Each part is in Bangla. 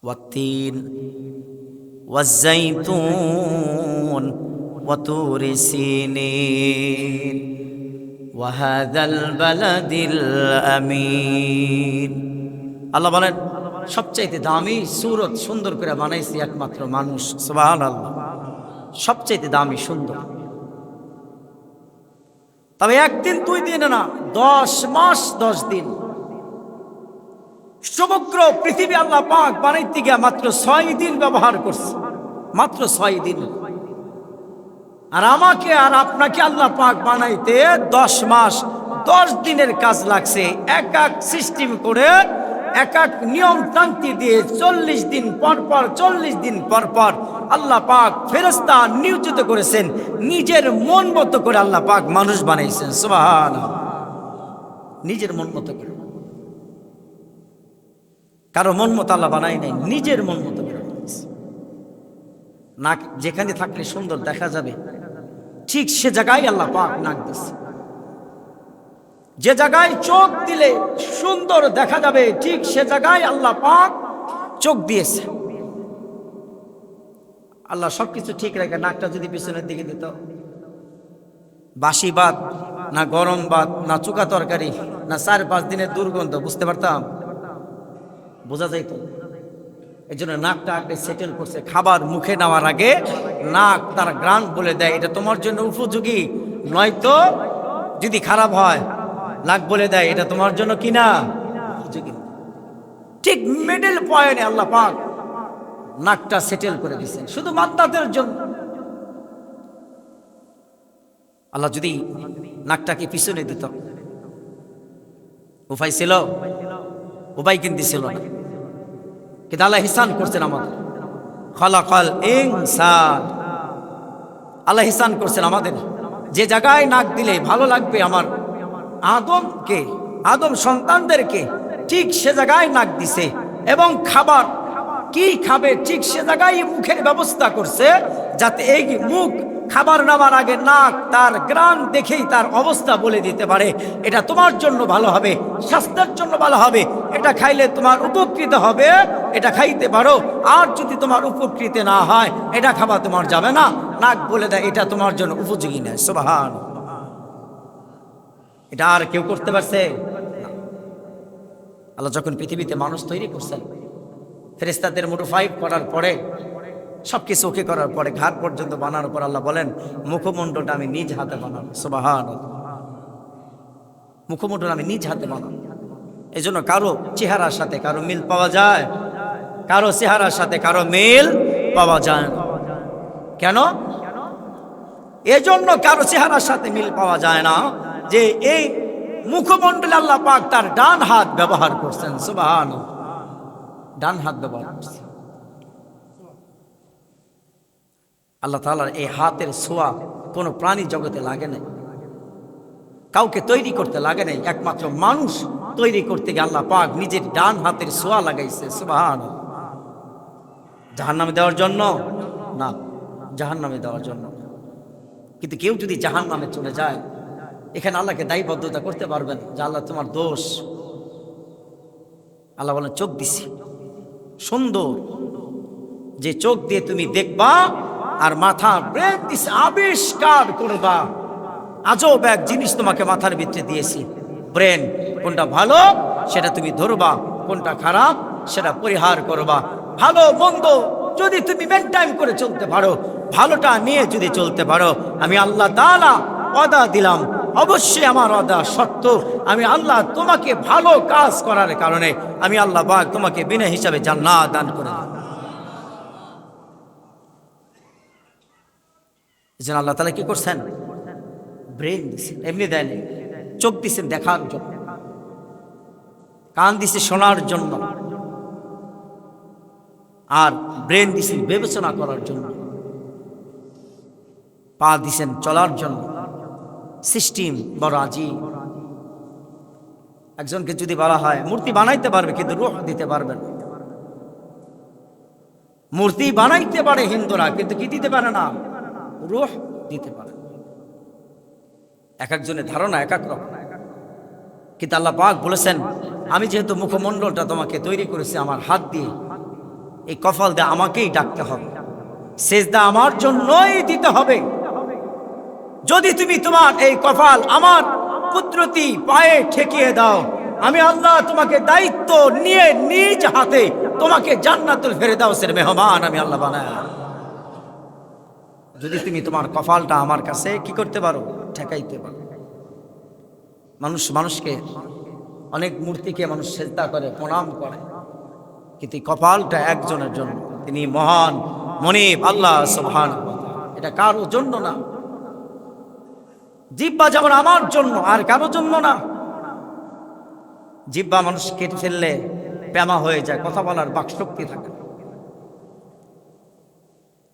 ওয়াত্তিন ওয়াজ্জাইতুন ওয়াতুরি সিনিন ওয়াহাদাল বালাদিল আমিন। আল্লাহ বলেন সবচাইতে দামি সূরত সুন্দর করে বানাইছি একমাত্র মানুষ। সুবহানাল্লাহ, সবচাইতে দামি সুন্দর। তবে একদিন দুই দিন না, 10 মাস 10 দিন সমগ্র পৃথিবী আল্লাহ পাক বানাইতে গিয়া মাত্র 6 দিন ব্যবহার করছে, মাত্র 6 দিন। আর আমাকে আর আপনাকে আল্লাহ পাক বানাইতে 10 মাস 10 দিনের কাজ লাগছে। এক এক সিস্টেম করে এক এক নিয়ম তান্তি দিয়ে 40 দিন পর পর 40 দিন পর পর আল্লাহ পাক ফেরেশতা নিয়োজিত করেছেন। নিজের মন মতো করে আল্লাহ পাক মানুষ বানাইছেন। সুবহানাল্লাহ, নিজের মন মতো করে। কারো মন মতো আল্লাহ বানাই নাই, নিজের মন মতো করে বানাইছে। নাক যেখানে থাকলে সুন্দর দেখা যাবে ঠিক সে জায়গায় আল্লাহ পাক নাক দিছে। যে জায়গায় চোখ দিলে সুন্দর দেখা যাবে ঠিক সে জায়গায় আল্লাহ পাক চোখ দিয়েছে। আল্লাহ সবকিছু ঠিক রেখে নাকটা যদি পিছনের দিকে দিত, বাসি ভাত না গরম ভাত না চুকা তরকারি না 4-5 দিনের দুর্গন্ধ বুঝতে পারতাম, বোঝা যাইত। এই জন্য নাকটা আগে সেটেল করছে। খাবার মুখে নেওয়ার আগে নাক তার গ্রান বলে দেয় এটা তোমার জন্য উপযোগী, নয়তো যদি খারাপ হয় নাক বলে দেয় এটা তোমার জন্য কিনা উপযোগী। ঠিক মিডল পয়েন্টে আল্লাহ পাক নাকটা সেটেল করে দিয়েছেন শুধু বান্দাদের জন্য। আল্লাহ যদি নাকটাকে পিছনে দিত উপায় ছিল? উপায় কিন্তু ছিল না। কিন্তু আল্লাহ ইহসান করছেন আমাদের। খালাকাল ইনসান, আল্লাহ ইহসান করছেন আমাদের। যে জায়গায় নাক দিলে ভালো লাগবে আমার আদমকে, আদম সন্তানদেরকে, ঠিক সে জায়গায় নাক দিছে। এবং খাবার কি খাবে ঠিক সে জায়গায় মুখের ব্যবস্থা করছে, যাতে এই মুখ খাবার নেওয়ার আগে নাক তার গ্রান দেখেই তার অবস্থা বলে দিতে পারে এটা তোমার জন্য ভালো হবে, স্বাস্থ্যের জন্য ভালো হবে, এটা খাইলে তোমার উপকৃত হবে, এটা খাইতে পারো। আর যদি তোমার উপকৃত না হয় এটা খাবার তোমার যাবে না। নাক বলে দেয় এটা তোমার জন্য উপযোগী নয়। সুবহানাল্লাহ, এটা আর কেউ করতে পারছে না। আল্লাহ যখন পৃথিবীতে মানুষ তৈরি করছেন, ফেরেশতাদের মোটিফাই করার পরে সবকিছু ওকে করার পরে ঘাট পর্যন্ত বানানোর পর আল্লাহ বলেন মুখমণ্ডলটা আমি নিজ হাতে বানাবো। সুবহানাল্লাহ, মুখমণ্ডল আমি নিজ হাতে বানাবো। এই জন্য কারো চেহারার সাথে কারো মিল পাওয়া যায়, কারো চেহারার সাথে কারো মিল পাওয়া যায় না। কেন? এজন্য কারো চেহারার সাথে মিল পাওয়া যায় না যে এই মুখমণ্ডলে আল্লাহ পাক তার ডান হাত ব্যবহার করছেন। সুবহানাল্লাহ, ডান হাত ব্যবহার করছেন। আল্লাহ তাআলার এই হাতের ছোঁয়া কোনো প্রাণী জগতে লাগে নাই, কাউকে তৈরি করতে লাগে নাই। একমাত্র মানুষ তৈরি করতে গিয়ে আল্লাহ পাক নিজের ডান হাতের ছোঁয়া লাগাইছে। সুবহানাল্লাহ, জাহান্নামে দেওয়ার জন্য না, জাহান্নামে দেওয়ার জন্য। কিন্তু কেউ যদি জাহান্নামে চলে যায় এখানে আল্লাহকে দায়বদ্ধতা করতে পারবেন যে আল্লাহ তোমার দোষ। আল্লাহ বলেন চোখ দিছি সুন্দর, যে চোখ দিয়ে তুমি দেখবা আর মাথা ব্রেন দিছে আবিষ্কার করবা। আজব এক জিনিস তোমাকে মাথার ভিতরে দিয়েছি, ব্রেন। কোনটা ভালো সেটা তুমি ধরবা, কোনটা খারাপ সেটা পরিহার করবা। ভালো মন্দ যদি তুমি মেনটেন করে চলতে পারো, ভালোটা নিয়ে যদি চলতে পারো, আমি আল্লাহ তাআলা ওয়াদা দিলাম, অবশ্যই আমার ওয়াদা সত্য। আমি আল্লাহ তোমাকে ভালো কাজ করার কারণে আমি আল্লাহ পাক তোমাকে বিনা হিসাবে জান্নাত দান করে দেব। এজন্য আল্লাহ তাআলা কি করছেন? ব্রেন দিছেন, এমনি দেয়নি। চোখ দিছেন দেখার জন্য, কান দিছে শোনার জন্য, আর ব্রেন দিছেন বিবেচনা করার জন্য, পা দিছেন চলার জন্য। সিস্টেম বড় আজীব। একজনকে যদি বলা হয় মূর্তি বানাইতে পারবে কিন্তু রূহ দিতে পারবে না। মূর্তি বানাইতে পারে হিন্দুরা কিন্তু কি দিতে পারে না? রূহ দিতে পারে। এক একজনের ধারণা এক এক রকম। কিন্তু আল্লাহ পাক বলেছেন আমি যেহেতু মুখমণ্ডলটা তোমাকে তৈরি করেছি আমার হাত দিয়ে, এই কপাল দিয়ে আমাকেই ডাকতে হবে, সেজদা আমার জন্যই দিতে হবে। যদি তুমি তোমার এই কপাল আমার কুদরতি পায়ে ঠেকিয়ে দাও, আমি আল্লাহ তোমাকে দায়িত্ব নিয়ে নিজ হাতে তোমাকে জান্নাতুল ফেরদাউসের মেহমান আমি আল্লাহ বানাই। যদি তুমি তোমার কপালটা আমার কাছে কি করতে পারো, ঠেকাইতে পারো। মানুষকে অনেক মূর্তিকে মানুষ সেজদা করে, প্রণাম করে, কিন্তু কপালটা একজনের জন্য, তিনি মহান মনিব আল্লাহ সুবহানাহু ওয়া তাআলা। এটা কারোর জন্য না। জিহ্বা যেমন আমার জন্য আর কারোর জন্য না। জিহ্বা মানুষ কেটে ফেললে প্যামা হয়ে যায়, কথা বলার বাকশক্তি থাকে না।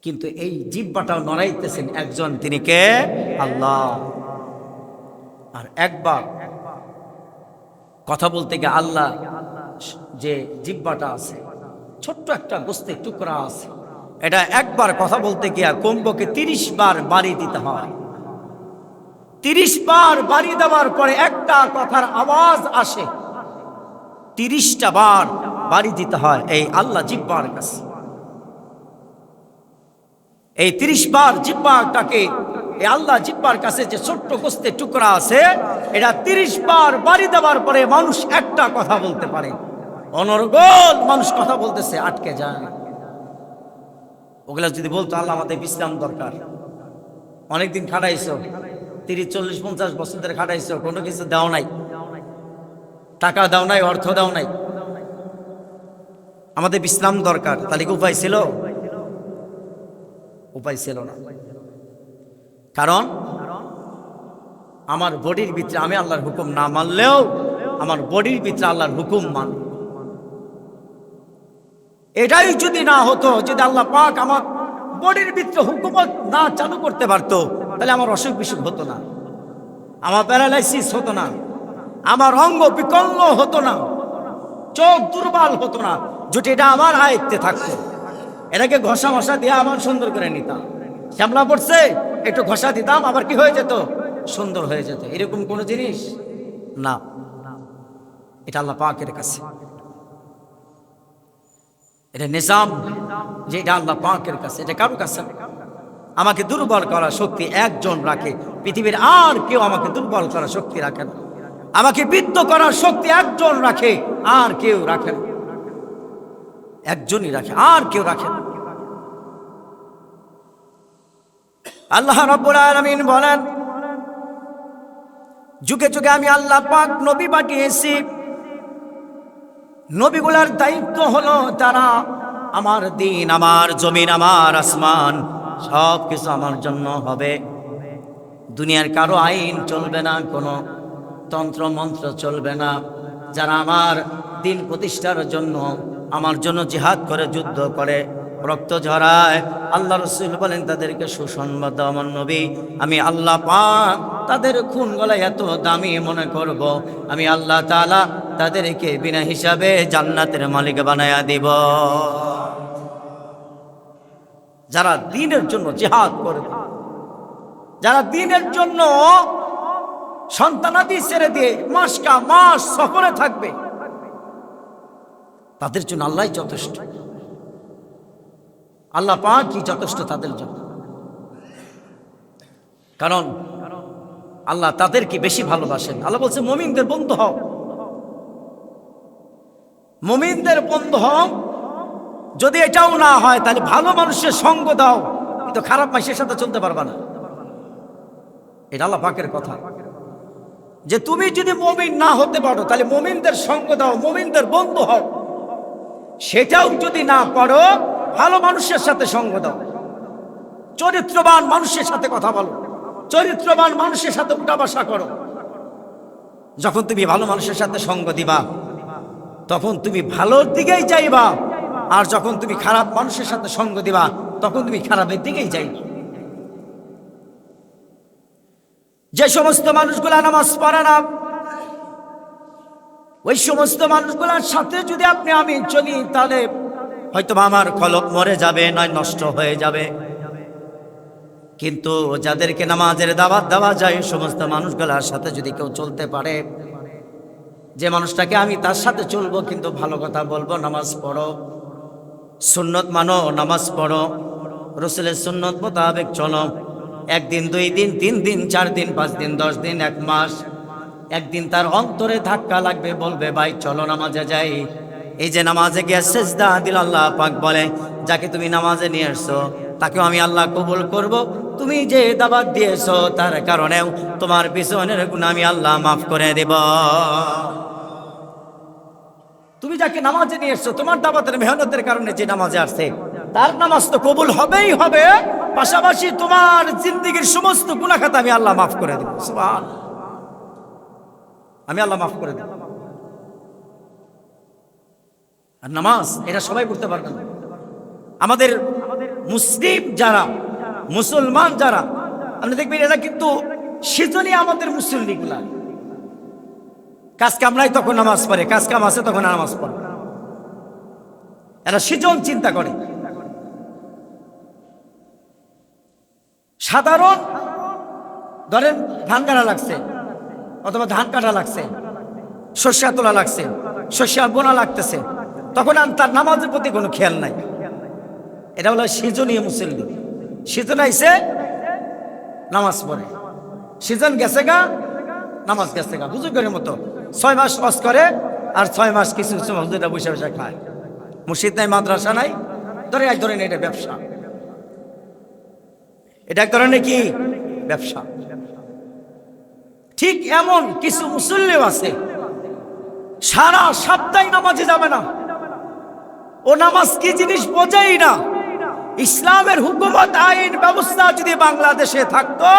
কিন্তু এই জিহ্বাটাও নড়াইতেছেন একজন, তিনি কে? আল্লাহ। আর একবার কথা বলতে গিয়ে আল্লাহ যে জিহ্বাটা আছে, ছোট্ট একটা গোস্তের টুকরা আছে, এটা একবার কথা বলতে গিয়া কমপক্ষে 30 বার বাড়ি দিতে হয়। 30 বার বাড়ি দেওয়ার পরে একটা কথার আওয়াজ আসে, 30টা বার বাড়ি দিতে হয় এই আল্লাহ জিহ্বার কাছে। এই 30 বার জিহ্বাটাকে, এই আল্লাহ জিহ্বার কাছে যে ছোট্ট গোস্তের টুকরা আছে, এটা 30 বার বাড়ি দেওয়ার পরে মানুষ একটা কথা বলতে পারে। অনর্গল মানুষ কথা বলতেছে, আটকে যায়। ওগুলা যদি বলতো আল্লাহ আমাদের বিশ্রাম দরকার, অনেকদিন খাটাইছো, 30, 40, 50 বছর ধরে খাটাইছো, কোনো কিছু দাও নাই, টাকা দাও নাই, অর্থ দাও নাই, আমাদের বিশ্রাম দরকার, তাহলে কি উপায় ছিল? উপায় ছিল না। কারণ আমার বডির ভিতরে আমি আল্লাহর হুকুম না মানলেও আমার বডির ভিতরে আল্লাহর হুকুম মান। এটাই যদি না হতো, যদি আল্লাহ পাক আমার বডির ভিতরে হুকুমত না চালু করতে পারতো, তাহলে আমার অসুখ বিসুখ হতো না, আমার প্যারালাইসিস হতো না, আমার অঙ্গ বিকল্প হতো না, চোখ দুর্বল হতো না, যদি এটা আমার আয়ত্তে থাকতো। এটাকে ঘষা মশা দিয়ে আমার সুন্দর করে নিতাম, শ্যামলা পড়ছে একটু ঘষা দিতাম, আবার কি হয়ে যেত? সুন্দর হয়ে যেত। এরকম কোন জিনিস না, এটা আল্লাহ পাকের কাছে, এটা নিজাম, যে এটা আল্লাহ পাকের কাছে, এটা কারোর কাছে। আমাকে দুর্বল করার শক্তি একজন রাখে, পৃথিবীর আর কেউ আমাকে দুর্বল করার শক্তি রাখে না। আমাকে বিদ্ধ করার শক্তি একজন রাখে, আর কেউ রাখে না। একজনই রাখে, আর কেউ রাখে না। আল্লাহ রাব্বুল আলামিন বলেন, যুগে যুগে আমি আল্লাহ পাক নবী পাঠিয়েছি। নবীগুলার দায়িত্ব হলো তারা আমার দিন, আমার জমিন, আমার আসমান সব কিছু আমার জন্য হবে। দুনিয়ার কারো আইন চলবে না, কোনো তন্ত্র মন্ত্র চলবে না। যারা আমার দিন প্রতিষ্ঠার জন্য, আমার জন্য জিহাদ করে, যুদ্ধ করে, রক্ত ঝরায়, আল্লাহ রাসূল বলেন তাদেরকে সুসংবাদ দাও আমার নবী, আমি আল্লাহ পাক তাদের খুন গলায় এত দামি মনে করব, আমি আল্লাহ তাআলা তাদেরকে বিনা হিসাবে জান্নাতের মালিক বানায়া দিব। যারা দ্বীনের জন্য জিহাদ করবে, যারা দ্বীনের জন্য সন্তানাদি ছেড়ে দিয়ে মাস সফরে থাকবে, তাদের জন্য আল্লাহই যথেষ্ট। আল্লাহ পাকই যথেষ্ট তাদের জন্য। কারণ আল্লাহ তাদেরকে বেশি ভালোবাসেন। আল্লাহ বলছে মুমিনদের বন্ধু হও, মুমিনদের বন্ধু হও। যদি এটাও না হয় তাহলে ভালো মানুষের সঙ্গ দাও, কিন্তু খারাপ মানুষের সাথে চলতে পারবা না। এটা আল্লাহ পাকের কথা, যে তুমি যদি মুমিন না হতে পারো তাহলে মুমিনদের সঙ্গ দাও, মুমিনদের বন্ধু হও। সেটাও যদি না পারো, ভালো মানুষের সাথে সঙ্গ দাও, চরিত্রবান মানুষের সাথে কথা বলো, চরিত্রবান মানুষের সাথে উঠা বসা করো। যখন তুমি ভালো মানুষের সাথে সঙ্গ দিবা, তখন তুমি ভালোর দিকেই যাইবা, আর যখন তুমি খারাপ মানুষের সাথে সঙ্গ দিবা, তখন তুমি খারাপের দিকেই যাইবা। যে সমস্ত মানুষগুলা নামাজ পড়ে না, ওই সমস্ত মানুষগুলার সাথে যদি আপনি আমি চলি, তাহলে হয়তো আমার কলব মরে যাবে, নয় নষ্ট হয়ে যাবে। কিন্তু যাদেরকে নামাজের দাওয়াত দেওয়া যায়, সমস্ত মানুষগুলার সাথে যদি কেউ চলতে পারে, যে মানুষটাকে আমি তার সাথে চলবো, কিন্তু ভালো কথা বলবো, নামাজ পড়ো, সুন্নত মানো, নামাজ পড়ো, রসুলের সুন্নত মোতাবেক চলো। একদিন, 2 দিন, 3 দিন, 4 দিন, 5 দিন, 10 দিন, 1 মাস, একদিন তার অন্তরে ধাক্কা লাগবে, বলবে ভাই চলো নামাজে যাই। এই যে নামাজে গিয়ে সেজদা দিল, আল্লাহ পাক বলে যাকে তুমি নামাজে নিয়ে আসছো তাকেও আমি আল্লাহ কবুল করব। তুমি যে দাওয়াত দিয়েছো তার কারণেও তোমার পিছনের গুনাহ আমি আল্লাহ মাফ করে দেব। তুমি যাকে নামাজে নিয়ে এসছো, তোমার দাওয়াতের মেহনতের কারণে যে নামাজে আসছে তার নামাজ তো কবুল হবেই হবে, পাশাপাশি তোমার জিন্দেগীর সমস্ত গুনাহ খাতা আমি আল্লাহ মাফ করে দেব। সুবহানাল্লাহ, আমি আল্লাহ মাফ করে দেব। আর নামাজ এটা সবাই করতে পারবে না। আমাদের মুসলিম যারা, মুসলমান যারা, আপনি দেখবেন এরা কিন্তু সেজন্যই আমাদের মুসল্লিগুলা কাজ কামলাই তখন নামাজ পড়ে, কাজ কাম আছে তখন নামাজ পড়ে। এরা সেজন চিন্তা করে। সাধারণ ধরেন ধান কাটা লাগছে, অথবা ধান কাটা লাগছে, শস্য তোলা লাগছে, শস্য বোনা লাগতেছে, তখন আর তার নামাজের প্রতি কোনো খেয়াল নাই। এটা হলো সেজনীয় মুসল্লি। সেজন আইসে নামাজ পড়ে, সেজন গেছে গা নামাজ গেছে গা। বুজুর্গের মতো 6 মাস ওয়াজ করে আর 6 মাস কিছু কিছু হুজুররা বসে বসে খায়। মসজিদ নাই, মাদ্রাসা নাই, ধরে এক ধরনের এটা ব্যবসা। এটা এক ধরনের কি ব্যবসা। ঠিক এমন কিছু মুসল্লিও আছে সারা সপ্তাহ নামাজে যাবে না, ও নামাজ কি জিনিস বোঝেই না। ইসলামের হুকুমত, আইন ব্যবস্থা যদি বাংলাদেশে থাকতো,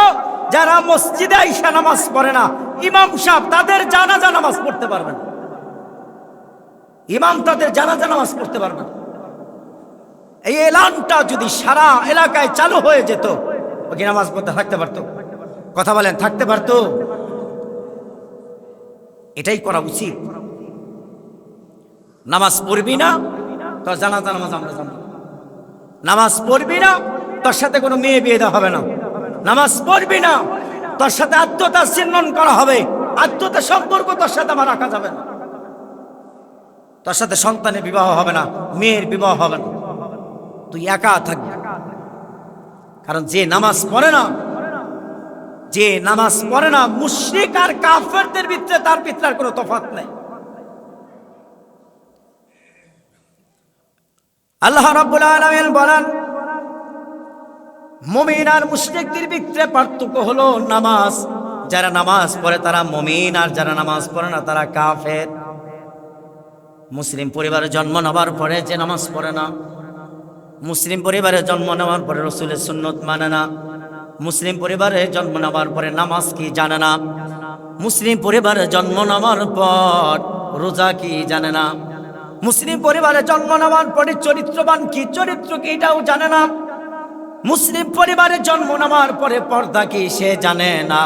যারা মসজিদে আইসা নামাজ পড়ে না, ইমাম সাহেব তাদের জানাজা নামাজ পড়তে পারবেন, ইমাম তাদের জানাজা নামাজ পড়তে পারবেন। এই এলানটা যদি সারা এলাকায় চালু হয়ে যেত, ওকে নামাজ পড়তে থাকতে পারতো। কথা বলেন, থাকতে পারতো? এটাই করা উচিত। নামাজ পড়বি না তোর জানাজা নামাজ আমরা জানবো। নামাজ পড়বি না তোর সাথে কোনো মেয়ে বিয়ে দেওয়া হবে না। নামাজ পড়বি না তোর সাথে আত্মীয়তা চিহ্নন করা হবে, আত্মীয়তা সম্পর্ক তোর সাথে আমার রাখা যাবে না। তোর সাথে সন্তানের বিবাহ হবে না, মেয়ের বিবাহ হবে না, তুই একা থাকবি। কারণ যে নামাজ পড়ে না, যে নামাজ পড়ে না, মুশরিক আর কাফেরদের ভিতরে তার ভিতরে কোনো তফাৎ নেই। আল্লাহ রাব্বুল আলামিন বলেন, মুমিন আর মুশরিকদের ভিতরে পার্থক্য হলো নামাজ। যারা নামাজ পড়ে তারা মুমিন, আর যারা নামাজ পড়ে না তারা কাফের। মুসলিম পরিবারে জন্ম নেওয়ার পরে যে নামাজ পড়ে না, মুসলিম পরিবারে জন্ম নেওয়ার পরে রাসূলের সুন্নত মানে না, মুসলিম পরিবারে জন্ম নেওয়ার পরে নামাজ কি জানে না, মুসলিম পরিবারে জন্ম নেওয়ার পর রোজা কি জানে না, মুসলিম পরিবারে জন্ম নেওয়ার পরে চরিত্রবান কি, চরিত্র কি এটাও জানে না, মুসলিম পরিবারে জন্ম নেওয়ার পরে পর্দা কি সে জানে না।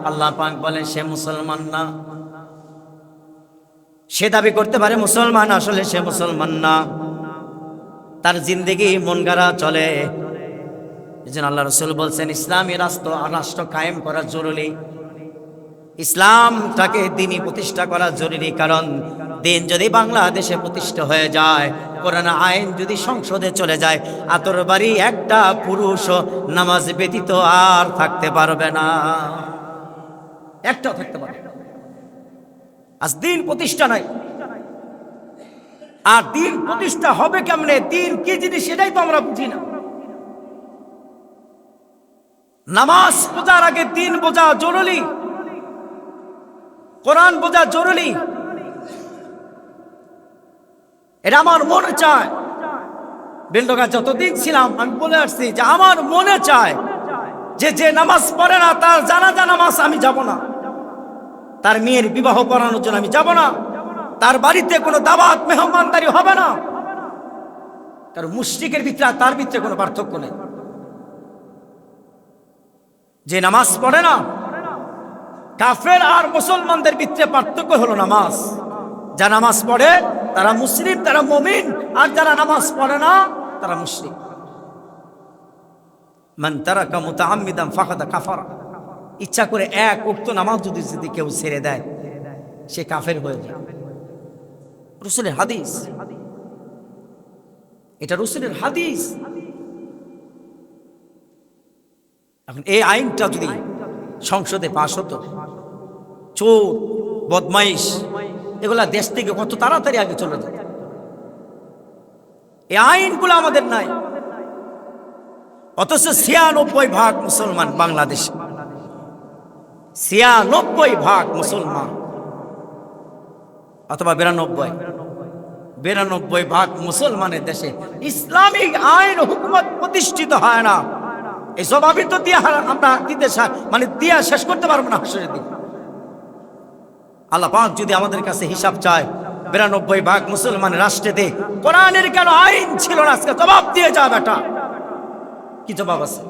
আল্লাহ পাক বলেন সে মুসলমান না। সে দাবি করতে পারে মুসলমান, আসলে সে মুসলমান না, তার জিন্দেগি মন গড়া চলে। এজন্য আল্লাহ রাসূল বলছেন ইসলামী রাষ্ট্র কায়েম করা জরুরি, ইসলামটাকে দ্বীনি প্রতিষ্ঠা করা জরুরি। কারণ দিন যদি বাংলাদেশে প্রতিষ্ঠা হয়ে যায়, কোরআন আইন যদি সংসদে চলে যায়, আতর বাড়ি একটা পুরুষ নামাজ ব্যতীত আর থাকতে পারবে না, একটাও থাকতে পারবে না। আজ দিন প্রতিষ্ঠা নাই, আর দিন প্রতিষ্ঠা হবে কেমনে, দিন কি জিনিস সেটাই তো আমরা বুঝি না। নামাজ বোঝার আগে দিন বোঝা জরুরি, কোরআন বোঝা জরুরি। এটা আমার মনে চায়, বেলডোগা যতদিন ছিলাম আমি বলে আসছি যে আমার মনে চায় যে যে নামাজ পড়ে না তার জানাজা নামাজ আমি যাব না, তার মেয়ের বিবাহ পড়ানোর জন্য আমি যাব না, তার বাড়িতে কোনো দাওয়াত মেহমানদারি হবে না। কারণ মুশরিকের ভিতরে আর তার ভিতরে কোনো পার্থক্য নেই। যে নামাজ পড়ে না, কাফের আর মুসলমানদের ভিতরে পার্থক্য হলো নামাজ। যারা নামাজ পড়ে তারা মুসলিম, তারা মুমিন, আর যারা নামাজ পড়ে না তারা মুশরিক। মান তারাকা মুতাআম্মিদান ফাকাদ কাফারা, ইচ্ছা করে এক ওয়াক্ত নামাজ যদি কেউ ছেড়ে দেয় সে কাফের হয়ে যায়। রাসূলের হাদিস। এটা রাসূলের হাদিস। এখন এই আইনটা যদি সংসদে পাশ হতো, চোর বদমাইশ এগুলা দেশ থেকে কত তাড়াতাড়ি আগে চলে যেত। এই আইনগুলো আমাদের নাই, অথচ ৯৬% মুসলমান বাংলাদেশ, ৯৬% মুসলমান, অথবা ৯২% মুসলমানের দেশে ইসলামিক আইন হুকুমত প্রতিষ্ঠিত হয় না। এই জবাবই তো দিয়ে আমরা দিয়া শেষ করতে পারবো না হাসরের দিন। আল্লাহ পাক যদি আমাদের কাছে হিসাব চায়, ৯২% মুসলমান রাষ্ট্রেতে কোরআনের কেন আইন ছিল না, আজকে জবাব দিয়ে যা বেটা। কি জবাব আছে?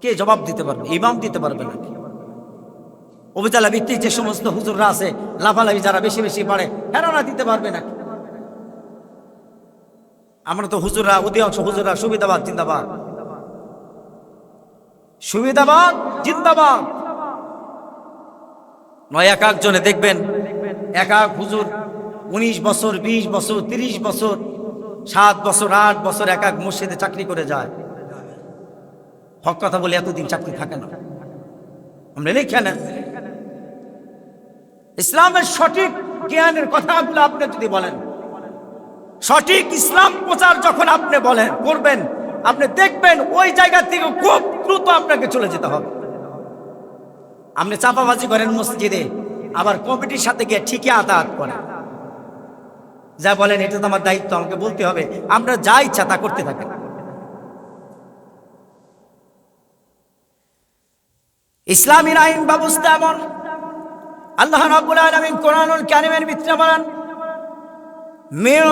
কে জবাব দিতে পারবে? ইমাম দিতে পারবে নাকি? উপজেলা ভিত্তিক যে সমস্ত হুজুররা আছে, লাফালাফি যারা বেশি বেশি পারে, হেরানা দিতে পারবে নাকি? আমরা তো হুজুররা, অধিকাংশ হুজুররা সুবিধাবাদ জিন্দাবাদ, সুবিধাবাদ জিন্দাবাদ। নয় এক একজনে দেখবেন, এক এক হুজুর ১৯ বছর, ২০ বছর, ৩০ বছর, ৭ বছর, ৮ বছর এক এক মসজিদে চাকরি করে যায়। হক কথা বলে এতদিন চাকরি থাকে না। আমরা লিখে নেন, ইসলামের সঠিক জ্ঞানের কথাগুলো আপনি যদি বলেন, সঠিক ইসলাম প্রচার যখন আপনি বলেন করবেন, আপনি দেখবেন ওই জায়গা থেকে খুব দ্রুত আপনাকে চলে যেতে হবে। আপনি চাপাবাজি করেন মসজিদে, আবার কমিটির সাথে গিয়ে ঠিকই আদাত করেন, যা বলেন এটা তো আমার দায়িত্ব, আমাকে বলতে হবে, আমরা যা ইচ্ছা তা করতে থাকেন। ইসলামী আইন ব্যবস্থা এমন, আল্লাহ রাব্বুল আলামিন কোরআনুল কারীমের ভিতরে বলেন, মিন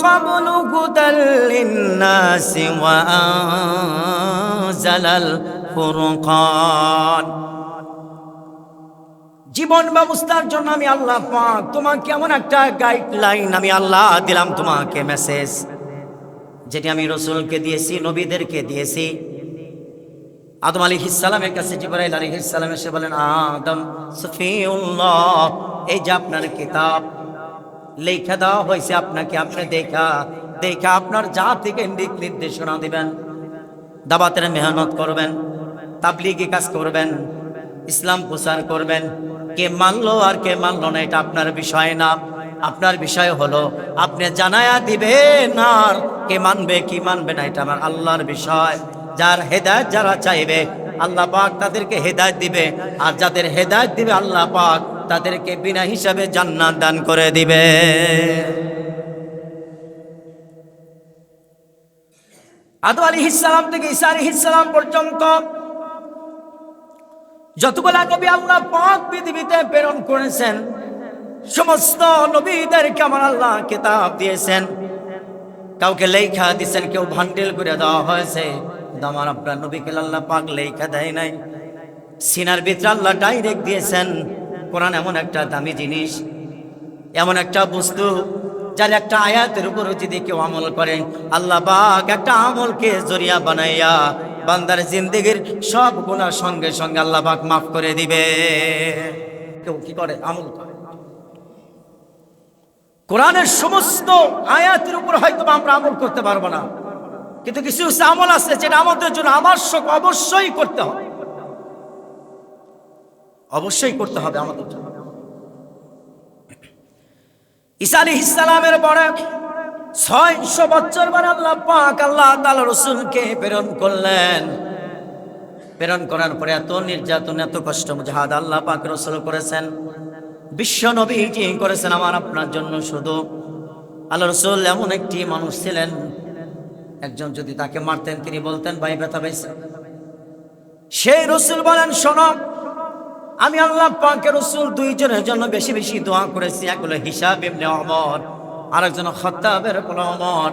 ক্বাবলু হুদাল লিন-নাসি ওয়া আনজালাল ফুরকান। জীবন ব্যবস্থার জন্য আমি আল্লাহ পাক তোমাকে এমন একটা গাইডলাইন আমি আল্লাহ দিলাম, তোমাকে মেসেজ, যেটি আমি রাসূলকে দিয়েছি, নবীদেরকে দিয়েছি। আদম আলাইহিস সালামের কাছে জিবরাইল আলাইহিস সালাম এসে বলেন, আদম সফিউল্লাহ, এই যে আপনার কিতাব লেখা দেওয়া হয়েছে আপনাকে, আপনি দেখা আপনার জাতিকে দিক নির্দেশনা দিবেন, দাওয়াতের মেহনত করবেন, তাবলীগি কাজ করবেন, ইসলাম প্রচার করবেন। কে মানলো আর কে মানলো না এটা আপনার বিষয় না। আপনার বিষয় হলো আপনি জানায়া দিবেন, আর কে মানবে কি মানবে না এটা আমার আল্লাহর বিষয়। যার হেদায়েত যারা চাইবে আল্লাহ পাক তাদেরকে হেদায়েত দিবে, আর যাদের হেদায়েত দিবে আল্লাহ পাক তাদেরকে বিনা হিসাবে জান্নাত দান করে দিবে। আদম আলাইহিস সালাম থেকে ঈসা আলাইহিস সালাম পর্যন্ত যতগুলা নবী আল্লাহ পাক পৃথিবীতে প্রেরণ করেছেন, সমস্ত নবীদেরকে আমার আল্লাহ কিতাব দিয়েছেন। কাউকে লেখা দিয়েছেন, কেউ ভান্ডেল করে দেওয়া হয়েছে, কিন্তু আমার আপনার নবীকে আল্লাহ পাক লেখা দেয় নাই, সিনার ভিতরে আল্লাহ ডাইরেক্ট দিয়েছেন। কোরআন এমন একটা দামি জিনিস, এমন একটা বস্তু, যার একটা আয়াতের উপর যদি কেউ আমল করে, আল্লাহ পাক একটা আমলকে জরিয়া বানাইয়া বান্দার জিন্দেগির সব গুনাহ সঙ্গে সঙ্গে আল্লাহ পাক মাফ করে দিবে। কেউ কি করে? আমল করে। কোরআনের সমস্ত আয়াতের উপর হয়তো আমরা আমল করতে পারবো না, কিন্তু কিছু আমল আছে যেটা আমাদের জন্য আবশ্যক, অবশ্যই করতে হবে, অবশ্যই করতে হবে আমাদের জন্য। ঈসা আলাইহিস সালামের পরে ৬০০ বছর পরে আল্লাহ পাক আল্লাহ তাআলা রাসূলকে প্রেরণ করলেন। প্রেরণ করার পরে এত নির্যাতন, এত কষ্ট মুজাহাদ আল্লাহ পাক রাসূল করেছেন, বিশ্ব নবীজি করেছেন আমার আপনার জন্য। শুধু আল্লাহ রাসূল এমন একটি মানুষ ছিলেন, একজন যদি তাকে মারতেন তিনি বলতেন ভাই ব্যথা পাইছে। সেই রাসূল বলেন, শোনো, আমি আল্লাহ পাকের রাসূল দুইজনের জন্য বেশি বেশি দোয়া করেছি। এক হলো হিসাব ইবনে ওমর, আরেকজন খাত্তাবের পোলা ওমর।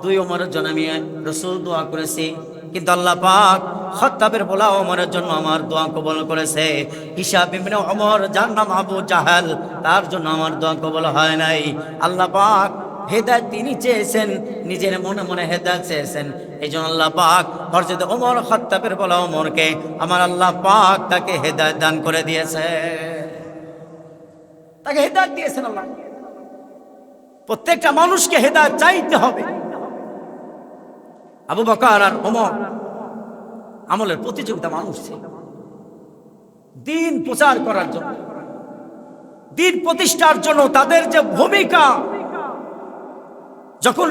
দুই ওমরের জন্য আমি রাসূল দোয়া করেছি, কিন্তু আল্লাহ পাক খাত্তাবের পোলা ওমরের জন্য আমার দোয়া কবুল করেছে। হিসাব ইবনে ওমর, যার নাম আবু জাহাল, তার জন্য আমার দোয়া কবুল হয় নাই। আল্লাহ পাক হেদায়েত তিনি চেয়েছেন, নিজের মনে মনে হেদায়েত চেয়েছেন। এই জন্য আল্লাহ পাক হযরত ওমর খাত্তাবের পোলা ওমরকে আমার আল্লাহ পাক তাকে হেদায়েত দান করে দিয়েছে, তাকে হেদায়েত দিয়েছেন আল্লাহ। প্রত্যেকটা মানুষকে হেদায়েত চাইতে হবে, আবু বকর আর ওমর আমলের প্রতিযোগিতা মানুষ ছিল দিন প্রচার করার জন্য, দিন প্রতিষ্ঠার জন্য তাদের যে ভূমিকা। যখন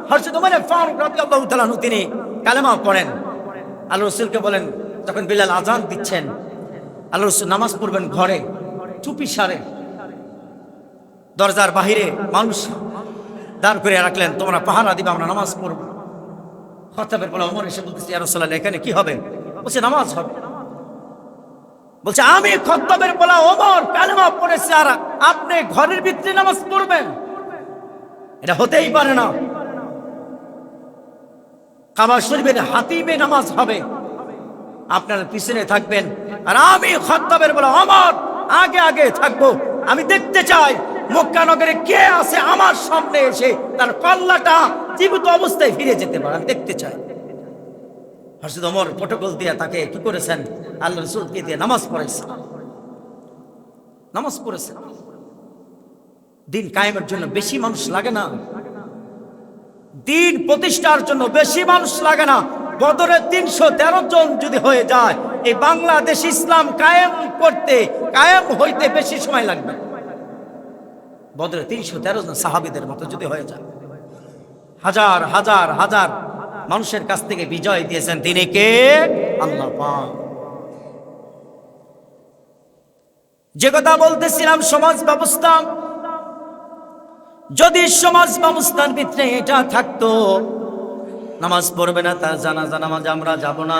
হযরত ওমর ফারুক রাদিয়াল্লাহু তাআলা আনহু তিনি কালেমা পড়েন, আল্লাহ রাসূলকে বলেন, যখন বিলাল আযান দিচ্ছেন আল্লাহ রাসূল নামাজ পড়বেন ঘরে চুপি সারে, দরজার বাহিরে মানুষ দাঁড় করে রাখলেন, তোমরা পাহারা দিবে, আমরা নামাজ পড়ব। খাত্তাবের বলা ওমর এসে বলতেছে, ইয়া রাসূলুল্লাহ এখানে কি হবে? বলছে নামাজ হবে। বলছে আমি খাত্তাবের বলা ওমর কালেমা পড়েছি আর আপনি ঘরের ভিতরে নামাজ পড়বেন? এটা হতেই পারে না। কাবা শরীফের হাতিমে নামাজ হবে, আপনারা পিছনে থাকবেন, আর আমি খাত্তাবের বলা ওমর আগে আগে থাকবো। আমি দেখতে চাই মক্কা নগরে কে আছে আমার সামনে এসে তার কল্লাটা জীবিত অবস্থায় ফিরে যেতে পারে, আমি দেখতে চাই। হযরত ওমর প্রটোকল দিয়ে তাকে কি করেছেন, আল্লাহ রাসূলকে দিয়ে নামাজ পড়াইছেন, নামাজ পড়েছেন। দিন কায়েমের জন্য বেশি মানুষ লাগে না, দিন প্রতিষ্ঠার জন্য বেশি মানুষ লাগে না। বদরে ৩১৩ জন যদি হয়ে যায়, এই বাংলাদেশ ইসলাম কায়েম করতে, কায়েম হইতে বেশি সময় লাগবে। বদরে ৩১৩ জন সাহাবীদের মতো যদি হয়ে যায়, হাজার হাজার হাজার মানুষের কাছ থেকে বিজয় দিয়েছেন তিনি কে? আল্লাহ পাক। যে কথা বলতেছিলাম সমাজ ব্যবস্থা, যদি সমাজ ব্যবস্থার ভিতরে এটা থাকতো, নামাজ পড়বে না তার জানাজা নামাজ আমরা যাব না,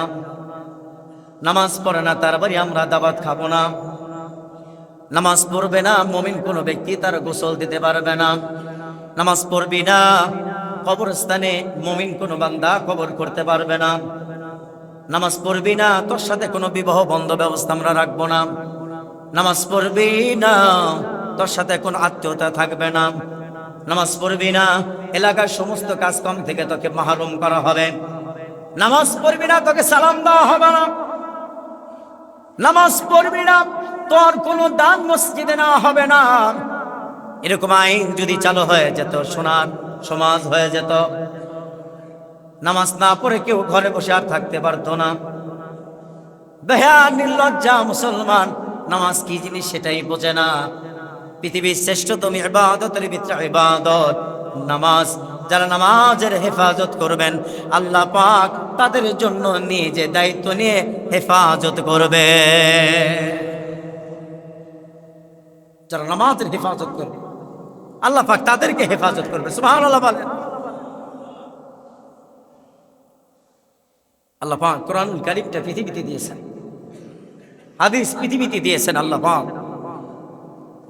নামাজ পড়ে না তার বাড়ি আমরা দাওয়াত খাবো না, নামাজ পড়বে না মুমিন কোনো ব্যক্তি তার গোসল দিতে পারবে না, নামাজ পড়বি না কবরস্থানে মুমিন কোনো বান্দা কবর করতে পারবে না, নামাজ পড়বি না তোর সাথে কোনো বিবাহ বন্ধ ব্যবস্থা আমরা রাখবো না, নামাজ পড়বি না তোর সাথে কোনো আত্মীয়তা থাকবে না, নামাজ পড়বি না এলাকার সমস্ত কাজকর্ম থেকে তোকে মাহরুম করা হবে, নামাজ পড়বি না তোকে সালাম দেওয়া হবে না, নামাজ পড়বি না তোর কোনো দান মসজিদে নেওয়া হবে না। এরকম আইন যদি চালু হয়ে যেত, সোনার সমাজ হয়ে যেত, নামাজ না পড়ে কেউ ঘরে বসে আর থাকতে পারতো না। বেহায়া নির্লজ্জা মুসলমান নামাজ কি জিনিস সেটাই বোঝে না। পৃথিবীর শ্রেষ্ঠতম ইবাদতের ভিতরে ইবাদত নামাজ। যারা নামাজের হেফাজত করবেন আল্লাহ পাক তাদের জন্য নিজে দায়িত্ব নিয়ে হেফাজত করবে। যারা নামাজের হেফাজত করবে আল্লাহ পাক তাদেরকে হেফাজত করবে। সুবহানাল্লাহ বলেন। আল্লাহ পাক কোরআনুল কারীমটা পৃথিবীতে দিয়েছেন, হাদিস পৃথিবীতে দিয়েছেন। আল্লাহ পাক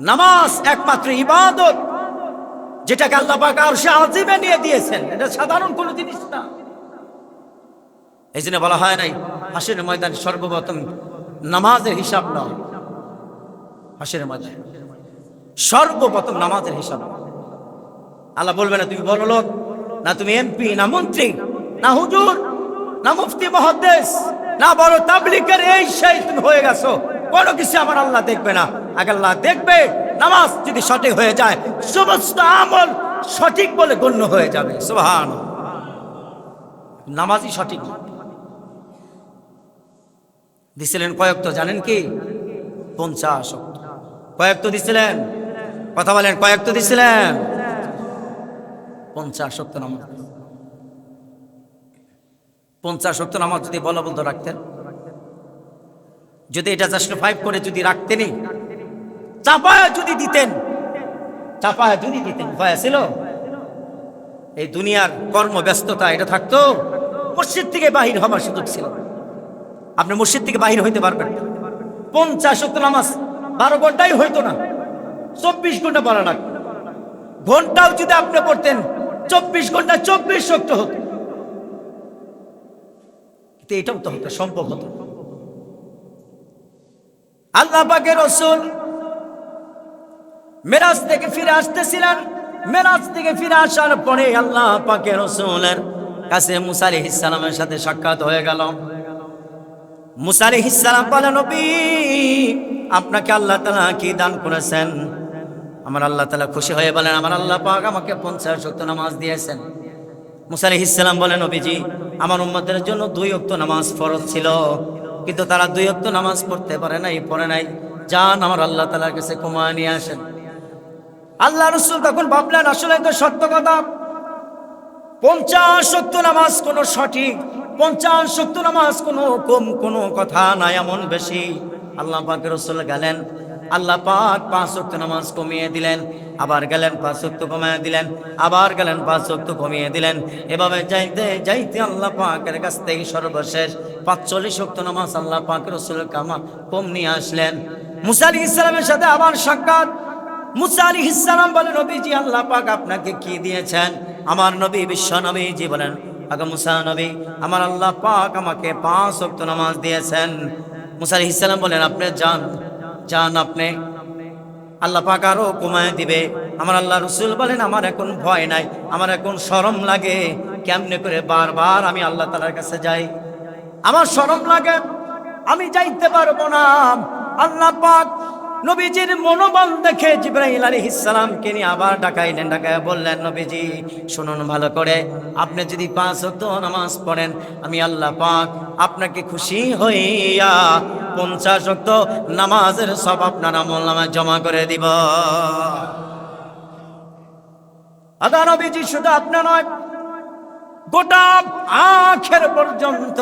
নামাজ একমাত্র ইবাদত যেটাকে আল্লাহ পাক আরশে আজিমে নিয়ে দিয়েছেন, এটা সাধারণ কোনো জিনিস না। এই জন্য বলা হয় নাই হাসরের ময়দানে সর্বপ্রথম নামাজের হিসাব নাও। হাসরের ময়দানে সর্বপ্রথম নামাজের হিসাব। আল্লাহ বলবে না তুমি বড় লোক, না তুমি এমপি, না মন্ত্রী, না হুজুর, না মুফতি মুহাদ্দিস, না বড় তাবলীগের এই সেই তুমি হয়ে গেছো, কোনো কিছু আমার আল্লাহ দেখবে না। আগে আল্লাহ দেখবে নামাজ যদি সঠিক হয়ে যায়, সমস্ত আমল সঠিক বলে গণ্য হয়ে যাবে। সুবহানাল্লাহ। নামাজই সঠিক দিছিলেন কয়েকটা জানেন কি? 50 কয়েকটা দিছিলেন। কথা বলেন, কয়েকটা দিছিলেন? 50 নামাজ। 50 নামাজ যদি বলবদ্ধ রাখতেন, যদি এটা জাস্টিফাই করে যদি রাখতেনই, চাপায়া যদি দিতেন, চাপায়া যদি দিতেন, উপায় ছিল? এই দুনিয়ার কর্মব্যস্ততা এটা থাকতো, মসজিদ থেকে বাহির হবার সুযোগ ছিল। আপনি মসজিদ থেকে বাহির হইতে পারবেন না। 50 নামাজ 12 ঘন্টাই হইতো না, 24 ঘন্টা পড়া লাগতো। ঘন্টাও যদি আপনি পড়তেন 24 ঘন্টা 24 হতো, কিন্তু এটাও তো হতো, সম্ভব হতো। আল্লাহ পাকের রাসূল মেরাজ থেকে ফিরে আসতেছিলেন। মেরাজ থেকে ফিরে আসার পরে আল্লাহ পাকের রাসূলের কাছে মুসা আলাইহিস সালামের সাথে সাক্ষাৎ হয়ে গেল। মুসা আলাইহিস সালাম বলেন, নবী আপনাকে আল্লাহ তাআলা কি দান করেছেন? আমার আল্লাহ তাআলা খুশি হয়ে বলেন, আমার আল্লাহ পাক আমাকে 50 নামাজ দিয়েছেন। মুসা আলাইহিস সালাম বলেন, নবীজি আমার উম্মতের জন্য 2 ওয়াক্ত নামাজ ফরজ ছিল, কিন্তু তারা 2 ওয়াক্ত নামাজ পড়তে পড়ে নাই। যান আমার আল্লাহ তাআলার কাছে ক্ষমা নিয়ে আসেন। আল্লাহ রাসূল তখন ভাবলেন, আসলে তো সত্য কথা, 50 ওয়াক্ত নামাজ কোনো সঠিক, 50 ওয়াক্ত নামাজ কোনো কম, কোনো কথা নাই এমন বেশি। আল্লাহ পাকের রাসূল গেলেন, আল্লাহ পাক 5 ওয়াক্ত নামাজ কমিয়ে দিলেন, আবার গেলেন 5 ওয়াক্ত কমিয়ে দিলেন, আবার গেলেন 5 ওয়াক্ত কমিয়ে দিলেন। এভাবে যাইতে যাইতে আল্লাহ পাকের কাছ থেকে সর্বশেষ 45 ওয়াক্ত নামাজ আল্লাহ পাকের রাসূলের কম নিয়ে আসলেন। মুসা আলাইহিস সালামের সাথে আবার সাক্ষাৎ। মুসা আলাইহিস সালাম বলেন, নবীজি আল্লাহ পাক আপনাকে কি দিয়েছেন? আমার নবী বিশ্ব নবীজি বলেন, আগে মুসা নবী, আমার আল্লাহ পাক আমাকে 5 ওয়াক্ত নামাজ দিয়েছেন। মুসা আলাইহিস সালাম বলেন, আপনি যান আপনি, আল্লাহ পাক আরো কমায় দিবে। আমার আল্লাহ রাসূল বলেন, আমার এখন ভয় নাই, আমার এখন শরম লাগে, কেমনে করে বারবার আমি আল্লাহ তাআলার কাছে যাই, আমার শরম লাগে, আমি যাইতে পারবো না। আল্লাহ পাক নবীজির মনোবল দেখে জিবরাইল আলাইহিস সালামকে নিয়ে আবার ডাকাইলেন, ডাকায় বললেন, নবীজি শুনুন ভালো করে, আপনি যদি 5 ওয়াক্ত নামাজ পড়েন, আমি আল্লাহ পাক আপনাকে খুশি হইয়া 50 ওয়াক্ত নামাজের সব আপনার আমলনামায় জমা করে দিব। আদা নবীজি শুধু আপনার নয়, গোটা আখের পর্যন্ত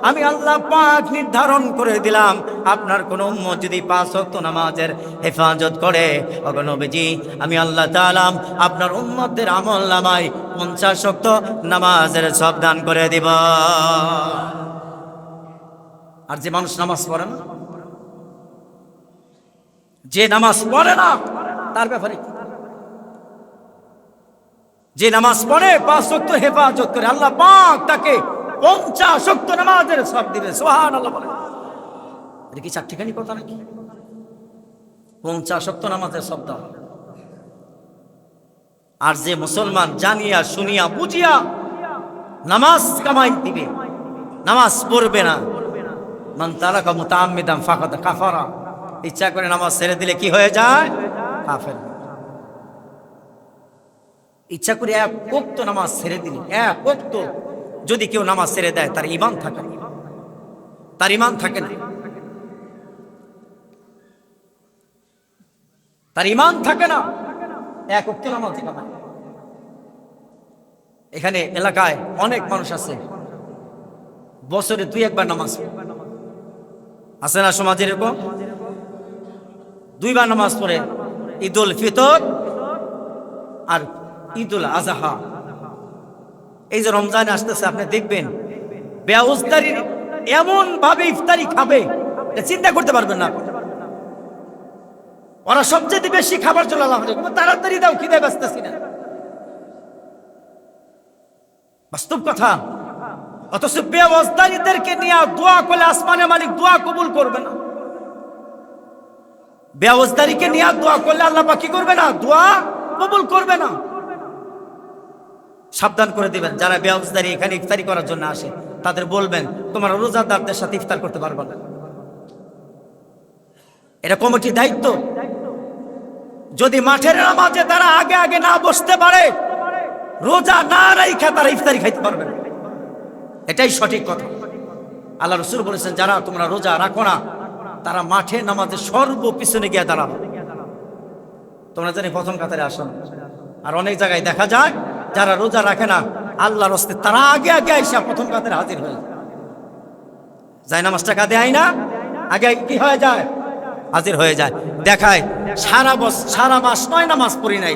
আমি আল্লাহ পাক নির্ধারণ করে দিলাম, আপনার কোন উম্মত যদি 5 ওয়াক্ত নামাজের হেফাজত করে, ওগো নবীজি আমি আল্লাহ তাআলা আপনার উম্মতদের আমলনামায় 50 ওয়াক্ত নামাজের সব দান করে দিব। আর যে মানুষ নামাজ পড়ে না, যে নামাজ পড়ে না, তার ব্যাপারে কি? যে নামাজ পড়ে 5 ওয়াক্ত হেফাজত করে, আল্লাহ পাক তাকে 50 ওয়াক্ত নামাজের সব দিবে। সুবহানাল্লাহ বলেন। এটা কি চারটিখানি কথা নাকি? 50 ওয়াক্ত নামাজের সব দাও। আর যে মুসলমান জানিয়া শুনিয়া বুঝিয়া নামাজ কামাই দিবে, নামাজ পড়বে না, মান তারাকা মুতাআম্মিদান ফাকাদ কাফারা, ইচ্ছা করে নামাজ ছেড়ে দিলে কি হয়ে যায়? কাফের। ইচ্ছা করে 1 ওয়াক্ত নামাজ ছেড়ে দিলে, 1 ওয়াক্ত যদি কেউ নামাজ ছেড়ে দেয়, তার ঈমান থাকে না, তার ঈমান থাকে না, তার ঈমান থাকে না। 1 ওয়াক্ত নামাজ কামায়। এখানে এলাকায় অনেক মানুষ আছে বছরে 2 একবার নামাজ আছে না, সমাজের এরকম 2 বার নামাজ পড়ে, ঈদুল ফিতর আর ঈদুল আজহা। এই যে রমজান আসতেছে, আপনি দেখবেন বেউজদারি এমন ভাবে ইফতারি খাবে, চিন্তা করতে পারবেন না। ওরা সবচেয়ে বেশি খাবার চলে, তাড়াতাড়ি দাও, খিদে বাঁচতেছি না, বাস্তব কথা। অথচ বেউজদারিদেরকে নিয়ে দোয়া করলে আসমানের মালিক দোয়া কবুল করবে না। বেউজদারিকে নিয়ে দোয়া করলে আল্লাহ পাক কি করবে না? দোয়া কবুল করবে না। সাবধান করে দিবেন, যারা বেউজদারি এখানে ইফতারি করার জন্য আসে, তাদের বলবেন তোমরা রোজাদারদের সাথে ইফতার করতে পারবে না। এটা কমিটির দায়িত্ব। যদি মাঠের নামাজে তারা আগে আগে না বসতে পারে, রোজা না রাইখা তারা ইফতারি খাইতে পারবে না। এটাই সঠিক কথা। আল্লাহ রাসূল বলেছেন, যারা তোমরা রোজা রাখো না, তারা মাঠে নামাজে সর্বপিছনে গিয়ে দাঁড়াবে। তোমরা জানি প্রথম কাতারে আসো না। আর অনেক জায়গায় দেখা যায় যারা রোজা রাখে না, আল্লাহর রাস্তে তারা আগে আগে আইসা প্রথম কাতারে হাজির হয়ে যায়। নামাজটা কাঁদে আয় না, আগে কি হয়ে যায়? হাজির হয়ে যায়। দেখায় সারা মাস নয় নামাজ পড়ি নাই,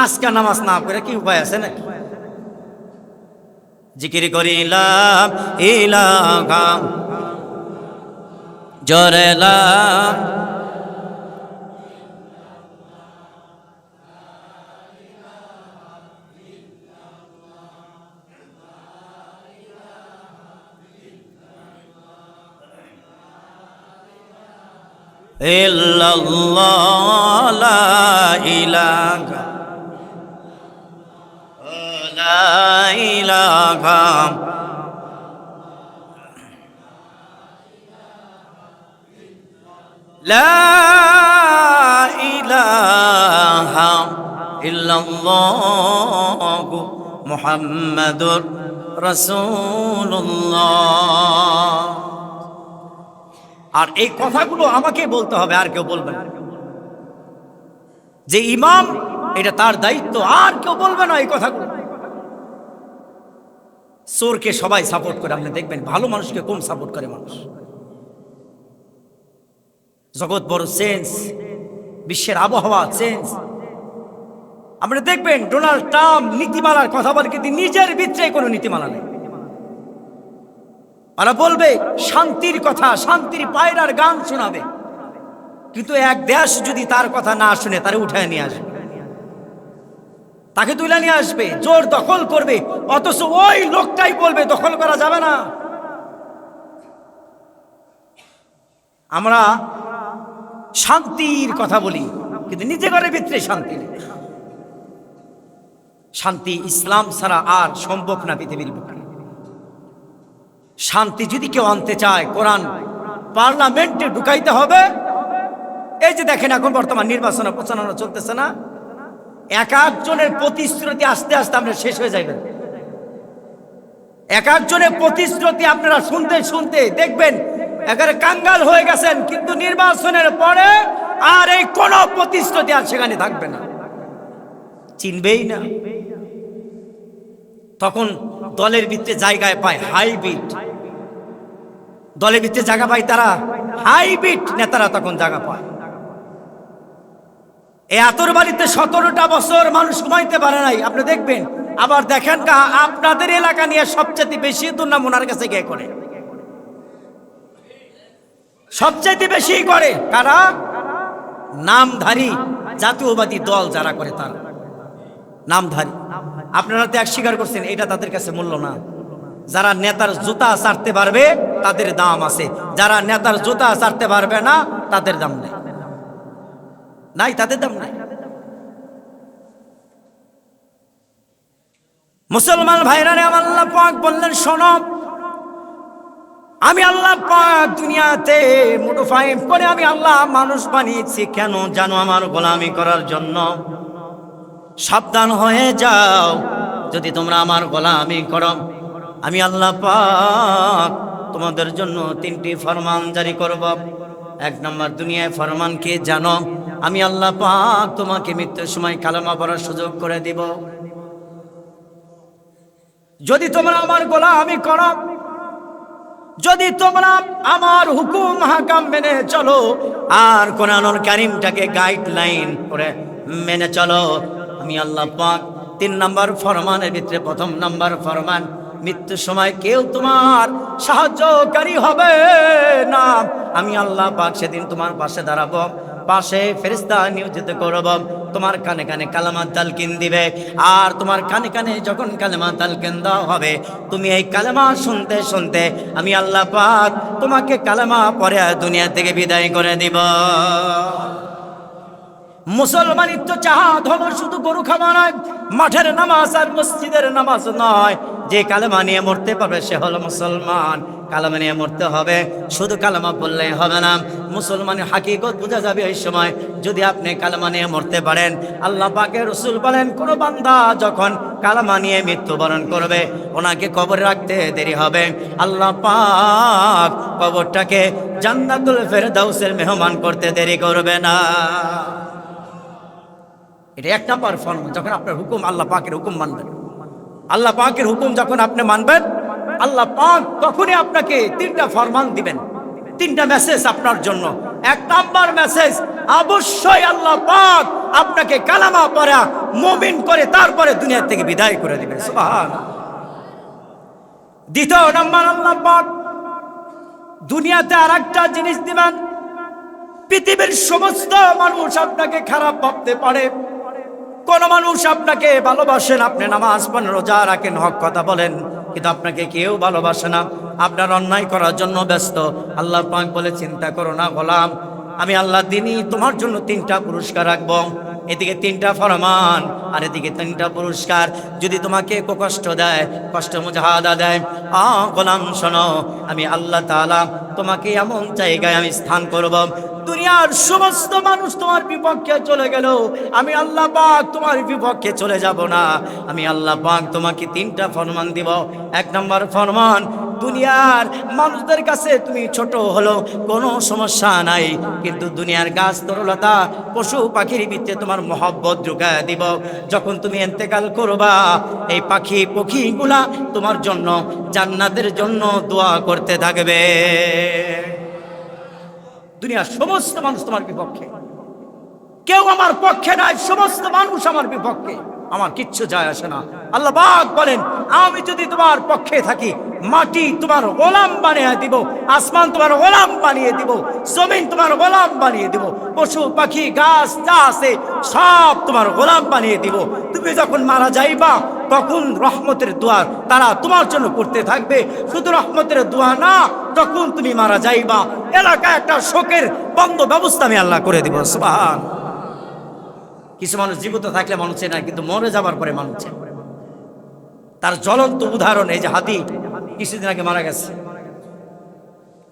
আজকে নামাজ না পড়ে কি উপায় আছে নাকি? জিকির করিলাম ইলাহা জরেলাম, ইল্লাল্লাহ লা ইলাহা লা ইলাহা লা ইলাহা ইল্লাল্লাহু মুহাম্মাদুর রাসূলুল্লাহ। আর এই কথাগুলো আমাকে বলতে হবে, আর কেউ বলবে না। যে ইমাম, এটা তার দায়িত্ব, আর কেউ বলবে না এই কথাগুলো। চোরকে সবাই সাপোর্ট করে, আপনি দেখবেন ভালো মানুষকে কম সাপোর্ট করে মানুষ। জগৎ বড় চেঞ্জ, বিশ্বের আবহাওয়া চেঞ্জ। আপনি দেখবেন ডোনাল্ড ট্রাম্প নীতিমালার কথা বলে, কিন্তু নিজের ভিতরে কোনো নীতিমালা নেই। ওরা বলবে শান্তির কথা, শান্তির পায়রার গান শোনাবে, কিন্তু এক দেশ যদি তার কথা না শুনে তারে উঠায় নিয়ে আসবে, তাকে তুলে নিয়ে আসবে, জোর দখল করবে, অথচ ওই লোকটাই বলবে দখল করা যাবে না। আমরা শান্তির কথা বলি, কিন্তু নিজে ঘরের ভিতরে শান্তি নেই। শান্তি ইসলাম ছাড়া আর সম্ভব না পৃথিবীর বুকে। শান্তি যদি কেউ আনতে চায়, কোরআন পার্লামেন্টে ঢুকাইতে হবে। এই যে দেখেন এখন বর্তমান নির্বাচন প্রচারণা চলতেছে না, এক একজনের প্রতিশ্রুতি আস্তে আস্তে আমরা শেষ হয়ে যাবেন। এক একজনের প্রতিশ্রুতি আপনারা শুনতে শুনতে দেখবেন একেবারে কাঙ্গাল হয়ে গেছেন, কিন্তু নির্বাচনের পরে আর এই কোন প্রতিশ্রুতি আর সেখানে থাকবে না, চিনবেই না। তখন দলের ভিতরে জায়গায় পায় হাইব্রিড, দলের ভিতরে জায়গা পায় তারা হাইব্রিড নেতারা, তখন জায়গা পায়। এই আতর বাড়িতে 17টা বছর মানুষ ঘুমাইতে পারে নাই, আপনি দেখবেন। আবার দেখেন আপনাদের এলাকা নিয়ে সবচেয়ে বেশি দুর্নাম ওনার কাছে গিয়ে করে, সবচেয়ে বেশি করে কারা? নামধারী জাতীয়বাদী দল যারা করে, তারা নামধারী। আপনারা তো এক স্বীকার করছেন, এটা তাদের কাছে মূল্য না। যারা নেতার জুতা চাটতে পারবে তাদের দাম আছে, যারা নেতার জুতা চাটতে পারবে না তাদের দাম নেই, নাই, তাদের দাম নাই। মুসলমান ভাইরা রে, আমার আল্লাহ পাক বললেন, শোনো, আমি আল্লাহ পাক দুনিয়াতে মডিফাই করে আমি আল্লাহ মানুষ বানিয়েছি কেন জানো? আমার গোলামি করার জন্য। সাবধান হয়ে যাও, যদি তোমরা আমার গোলামি করো, আমি আল্লাহ পাক তোমাদের জন্য 3টি ফরমান জারি করব। 1 নম্বর, দুনিয়ায় ফরমান কি জানো? আমি আল্লাহ পাক তোমাকে মৃত্যুর সময় কালেমা পড়ার সুযোগ করে দিব। যদি তোমরা আমার গোলামি করো, যদি তোমরা আমার হুকুম হাকাম মেনে চলো, আর কোরআনুল কারীমটাকে গাইডলাইন করে মেনে চলো, আমি আল্লাহ পাক 3 নম্বর ফরমানের ভিতরে 1ম নম্বর ফরমান, মৃত্যুর সময় কেউ তোমার সাহায্যকারী হবে না। আমি আল্লাহ পাক সেদিন তোমার পাশে দাঁড়াবো, পাশে ফেরেশতা নিয়োজিত করব, তোমার কানে কানে কালেমা তালকিন দিবে। আর তোমার কানে কানে যখন কালেমা তালকিন দেওয়া হবে, তুমি এই কালেমা শুনতে শুনতে আমি আল্লাহ পাক তোমাকে কালেমা পড়ে দুনিয়া থেকে বিদায় করে দিব। মুসলমানিত্ব চাহাত হলো শুধু গরু খাওয়া নয়, মাঠের নামাজ আর মসজিদের নামাজ নয়। যে কালেমা নিয়ে মরতে পারবে সে হলো মুসলমান। কালেমা নিয়ে মরতে হবে, শুধু কালেমা বললেই হবে না। মুসলমানের হাকিকত বোঝা যাবে ওই সময় যদি আপনি কালেমা নিয়ে মরতে পারেন। আল্লাহ পাকের রাসূল বলেন, কোন বান্দা যখন কালেমা নিয়ে মৃত্যুবরণ করবে, ওনাকে কবরে রাখতে দেরি হবে। আল্লাহ পাক কবরটাকে জান্নাতুল ফেরদাউসের মেহমান করতে দেরি করবে না। এটা 1 নম্বর ফরমান। যখন আপনার হুকুম, আল্লাহ পাকের হুকুম মানবেন, আল্লাহ পাকের হুকুম যখন আপনি মানবেন, আল্লাহ পাক তখনই আপনাকে 3টা ফরমান দিবেন, 3টা মেসেজ আপনার জন্য। 1 নম্বর মেসেজ, অবশ্যই আল্লাহ পাক আপনাকে কালেমা পড়া মুমিন করে তারপরে দুনিয়া থেকে বিদায় করে দিবেন। সুবহানাল্লাহ। 2 নম্বর, আল্লাহ পাক দুনিয়াতে আরেকটা জিনিস দিবেন। পৃথিবীর সমস্ত মানুষ আপনাকে খারাপ ভাবতে পারে, কোন মানুষ আপনাকে ভালোবাসেন, আপনি নামাজ পড়েন, রোজা রাখেন, হক কথা বলেন, কিন্তু আপনাকে কেউ ভালোবাসে না, আপনার অন্যায় করার জন্য ব্যস্ত। আল্লাহ পাক বলে, চিন্তা করো না গোলাম, আমি আল্লাহ দিনই তোমার জন্য 3টা পুরস্কার রাখবো। এদিকে 3টা ফরমান আর এদিকে 3টা পুরস্কার। যদি তোমাকে কষ্ট দেয়, কষ্ট মুজাহাদা দেয়, গোলাম শোনো, আমি আল্লাহ তাআলা তোমাকে এমন জায়গায় আমি স্থান করব, দুনিয়ার সমস্ত মানুষ তোমার বিপক্ষে চলে গেল, আমি আল্লাহ পাক তোমার বিপক্ষে চলে যাব না। আমি আল্লাহ পাক তোমাকে 3টা ফরমান দিব। 1 নম্বর ফরমান, দুনিয়ার মানুষদের কাছে তুমি ছোট হলো কোনো সমস্যা নাই, কিন্তু দুনিয়ার গাছ তরলতা পশু পাখির ভিতরে তোমার মহব্বত ঢুকায় দিব। যখন তুমি ইন্তেকাল করবা, এই পাখি পক্ষীগুলা তোমার জন্য জান্নাতের জন্য দোয়া করতে থাকবে। দুনিয়ার সমস্ত মানুষ তোমার বিপক্ষে, কেউ আমার পক্ষে নাই, সমস্ত মানুষ আমার বিপক্ষে, আমার কিচ্ছু যায় আসে না। আল্লাহ পাক বলেন, আমি যদি তোমার পক্ষে থাকি, মাটি তোমার গোলাম বানিয়ে দিব, আসমান তোমার গোলাম বানিয়ে দিব, জমিন তোমার গোলাম বানিয়ে দিব, পশু পাখি গাছ যা আছে সব তোমার গোলাম বানিয়ে দিব। তুমি যখন মারা যাইবা, তখন রহমতের দোয়া তারা তোমার জন্য করতে থাকবে। শুধু রহমতের দোয়া না, তখন তুমি মারা যাইবা, এলাকায় একটা শোকের বন্ধ ব্যবস্থা আমি আল্লাহ করে দিব। সুবহান। কিছু মানুষ জীবিত থাকলে মানুষে না, কিন্তু মরে যাবার পরে মানুষে। তার জ্বলন্ত উদাহরণ এই যে হাতি, কিছুদিন আগে মারা গেছে।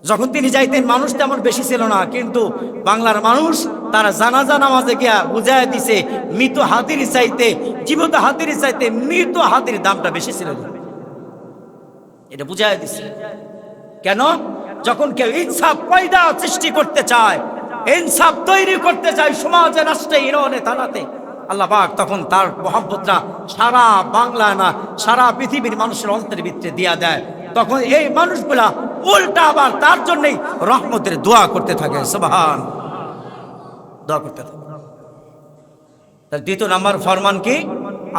যখন তিনি যাইতেন মানুষ তেমন বেশি ছিল না, কিন্তু বাংলার মানুষ তারা জানাজা নামাজে গিয়া বুঝাই দিছে, মৃত হাতির চাইতে জীবিত হাতির চাইতে মৃত হাতির দামটা বেশি ছিল, এটা বুঝাই দিছে। কেন? যখন কেউ ইনসাফ পয়দা সৃষ্টি করতে চায়, ইনসাফ তৈরি করতে চায় সমাজে, রাষ্ট্রে, ইউনিয়নে, থানাতে, আল্লাহ পাক তখন তার মহব্বতটা সারা বাংলা না সারা পৃথিবীর মানুষের অন্তরের ভিতরে দিয়া দেয়। তখন এই মানুষগুলা উল্টা আবার তার জন্যই রহমতের দোয়া করতে থাকে। সুবহান, দোয়া করতে থাকে। তার 2 নম্বর ফরমান কি?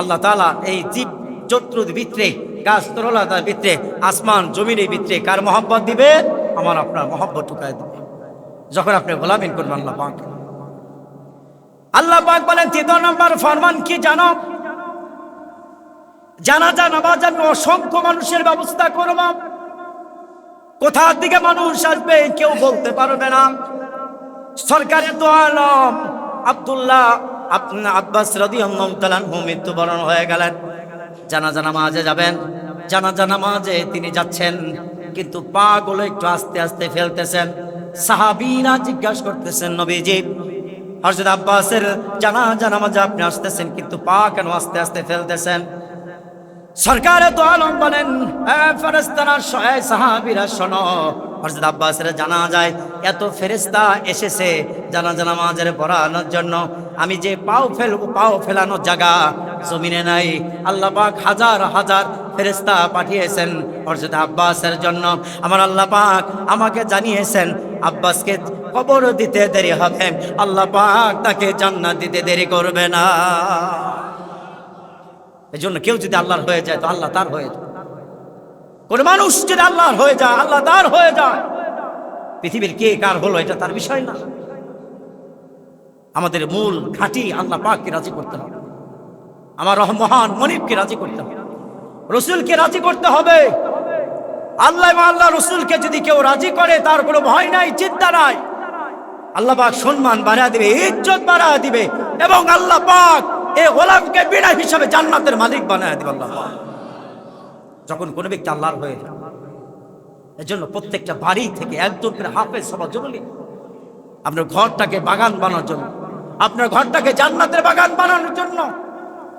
আল্লাহ তাআলা এই জীব জন্তুর ভিতরে, গাছ তরলতার ভিতরে, আসমান জমিনের ভিতরে কার মহব্বত দিবে? আমার আপনার মহব্বত ঢুকায় দিবে যখন আপনি গোলামি করবেন আল্লাহ পাক। আল্লাহ পাক বলেন 3 নম্বর ফরমান কি জানো? জানাজা নামাজ আমি অসংখ্য মানুষের ব্যবস্থা করব। কোথা থেকে মানুষ আসবে কেউ বলতে পারবে না। সরকারের দো আলম আব্দুল্লাহ আব্বাস রাদিয়াল্লাহু তাআলা আনহু মৃত্যুবরণ হয়ে গেলেন। জানাজা নামাজে যাবেন, জানাজা নামাজে তিনি যাচ্ছেন, কিন্তু পা গুলো একটু আস্তে আস্তে ফেলতেছেন। সাহাবীরা জিজ্ঞাসা করতেছেন, নবীজি, হযরত আব্বাসের জানাজা নামাজে আপনি আসতেছেন, কিন্তু পা কেন আস্তে আস্তে ফেলতেছেন? সরকারের দো আলম বলেন, ফেরেশতারা সাহাবীরা শোনো, হযরত আব্বাসের জানাজায় এত ফেরেশতা এসেছে জানাজা নামাজের পড়ানোর জন্য, আমি যে পাও ফেলবো, পাও ফেলানোর জায়গা জমিনে নাই। আল্লাহ পাক হাজার হাজার ফেরেশতা পাঠিয়েছেন হযরত আব্বাসের জন্য। আমার আল্লাহ পাক আমাকে জানিয়েছেন, আব্বাসকে কবর দিতে দেরি হবে, আল্লাহ পাক তাকে জান্নাত দিতে দেরি করবে না। এই জন্য কেউ যদি আল্লাহর হয়ে যায় তো আল্লাহ তার হয়ে যায়। কোন মানুষ যদি আল্লাহর হয়ে যায়, আল্লাহ তার হয়ে যায়। পৃথিবীর কে কার হলো এটা তার বিষয় না। আমাদের মূল ঘাঁটি আল্লাহ পাককে রাজি করতে হবে, আমার মহান মনিবকে রাজি করতে হবে, রসুলকে রাজি করতে হবে। আল্লাহ এবং আল্লাহ রসুলকে যদি কেউ রাজি করে, তার কোনো ভয় নাই, চিন্তা নাই। আল্লাহ পাক সম্মান বাড়ায় দিবে, ইজ্জত বাড়ায় দিবে, এবং আল্লাহ পাক এই গোলামকে বিনা হিসাবে জান্নাতের মালিক বানায় দিবে আল্লাহ পাক, যখন কোনো ব্যক্তি আল্লাহর হয়ে যায়। এজন্য প্রত্যেকটা বাড়ি থেকে একজন করে হাফেজ হওয়া জরুরি। আপনার ঘরটাকে বাগান বানানোর জন্য, আপনার ঘরটাকে জান্নাতের বাগান বানানোর জন্য।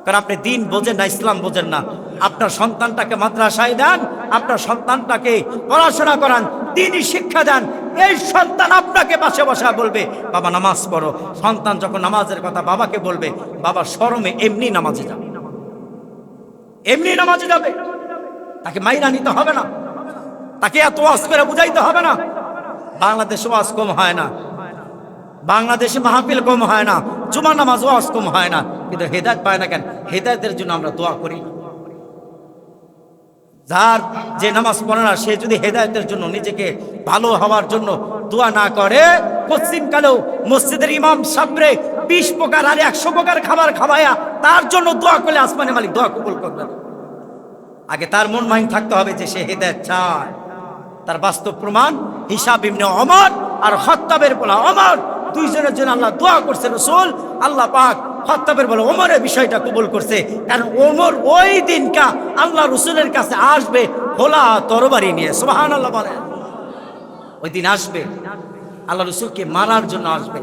কারণ আপনি দিন বোঝেন না, ইসলাম বোঝেন না। আপনার সন্তানটাকে মাদ্রাসায় দেন, আপনার সন্তানটাকে পড়াশোনা করান, দ্বীনি শিক্ষা দেন। এই সন্তান আপনাকে পাশে বসা বলবে, বাবা নামাজ পড়ো। সন্তান যখন নামাজের কথা বাবাকে বলবে, বাবা শরমে এমনি নামাজে যাবে, এমনি নামাজে যাবে। তাকে মাইনা নিতে হবে না, তাকে এত ওয়াজ করে বুঝাইতে হবে না। বাংলাদেশে ওয়াজ কম হয় না, বাংলাদেশে মাহফিল কম হয় না, জুমা নামাজ ওয়াজ কম হয় না, কিন্তু হেদায়েত পায় না কেন? হেদায়েতের জন্য আমরা দোয়া করি। যার যে নামাজ পড়ে না, সে যদি হেদায়েতের জন্য, নিজেকে ভালো হওয়ার জন্য দোয়া না করে, পশ্চিমকালেও মসজিদের ইমাম সাবরে 20 প্রকার আর 100 প্রকার খাবার খাওয়ায়া তার জন্য দোয়া করলে আসমানের মালিক দোয়া কবুল করবে না। আগে তার মন মাইন থাকতে হবে যে সে হেদায়েত চায়। তার বাস্তব প্রমাণ হিসাব ইবনে ওমর আর খাত্তাবের পোলা ওমর দুইজনের জন্য আল্লাহ দোয়া করছে রাসূল। আল্লাহ পাক খাত্তাবের বলে ওমরের বিষয়টা কবুল করছে, কারণ ওমর ওই দিনকা আল্লাহ রসুলের কাছে আসবে খোলা তরবারি নিয়ে। সুবহানাল্লাহ বলেন। ওই দিন আসবে, আল্লাহ রসুলকে মারার জন্য আসবে,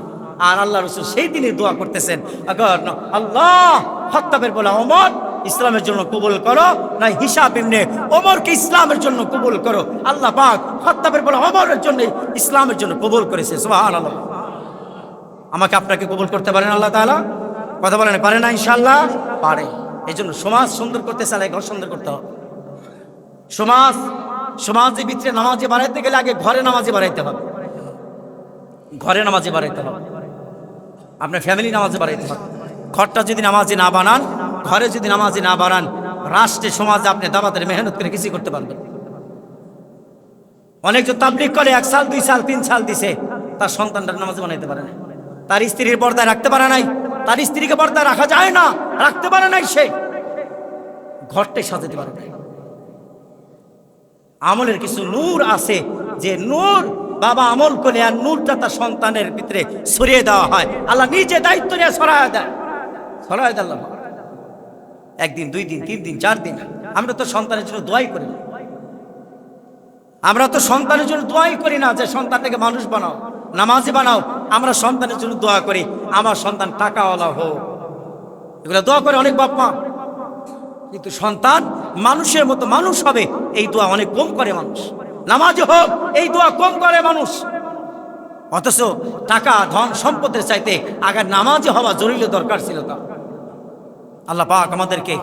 আর আল্লাহ রসুল সেই দিনে দোয়া করতেছেন, আল্লাহ খাত্তাবের বলে ওমর ইসলামের জন্য কবুল করো, না হিসাব ইবনে ওমরকে ইসলামের জন্য কবুল করো। আল্লাহ পাক খাত্তাবের বলে ওমরের জন্য ইসলামের জন্য কবুল করেছে। সুবহানাল্লাহ। আমাকে আপনাকে কবুল করতে পারেন আল্লাহ তাআলা? কথা বলেন, পারে না? ইনশাআল্লাহ পারে। এই জন্য সমাজ সুন্দর করতে চাইলে ঘর সুন্দর করতে হবে। সমাজের ভিতরে নামাজে বাড়াইতে গেলে আগে ঘরে নামাজে বাড়াইতে হবে। ঘরে নামাজে বাড়াইতে হবে, আপনার ফ্যামিলি নামাজে বাড়াইতে হবে। ঘরটা যদি নামাজে না বানান, ঘরে যদি নামাজে না বানান, রাষ্ট্রে সমাজে আপনি দাবাতের মেহনত করে কিছু করতে পারবেন। অনেক যে তাবলীগ করে 1 সাল 2 সাল 3 সাল দিছে, তার সন্তানটা নামাজে বানাইতে পারে না, তার স্ত্রীর পর্দায় রাখতে পারে নাই, তার স্ত্রীকে পর্দায় রাখা যায় না, রাখতে পারে নাই, সে ঘরটাই সাজাতে পারে নাই। আমলের কিছু নূর আছে, যে নূর বাবা আমল করে আর নূরটা তার সন্তানের ভিতরে ছড়িয়ে দেওয়া হয়। আল্লাহ নিজে দায়িত্ব নিয়ে ছড়ায় দেয়। আল্লাহ 1 দিন 2 দিন 3 দিন 4 দিন। আমরা তো সন্তানের জন্য দোয়াই করি না। আমরা তো সন্তানের জন্য দোয়াই করি না যে সন্তানটাকে মানুষ বানাও, নামাজি বানাও। আমরা সন্তানের জন্য দোয়া করি আমার সন্তান টাকাওয়ালা হোক, এগুলো দোয়া করে অনেক বাপ মা। কিন্তু সন্তান মানুষের মতো মানুষ হবে, এই দোয়া অনেক কম করে মানুষ। নামাজি হোক, এই দোয়া কম করে মানুষ। অথচ টাকা ধন সম্পদের চাইতে আগে নামাজি হওয়া জরুরি দরকার ছিল। তা আল্লাহ পাক আমাদেরকে,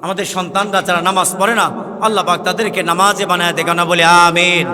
আমাদের সন্তানরা যারা নামাজ পড়ে না, আল্লাহ পাক তাদেরকে নামাজে বানায় দেখানো বলে আমিন।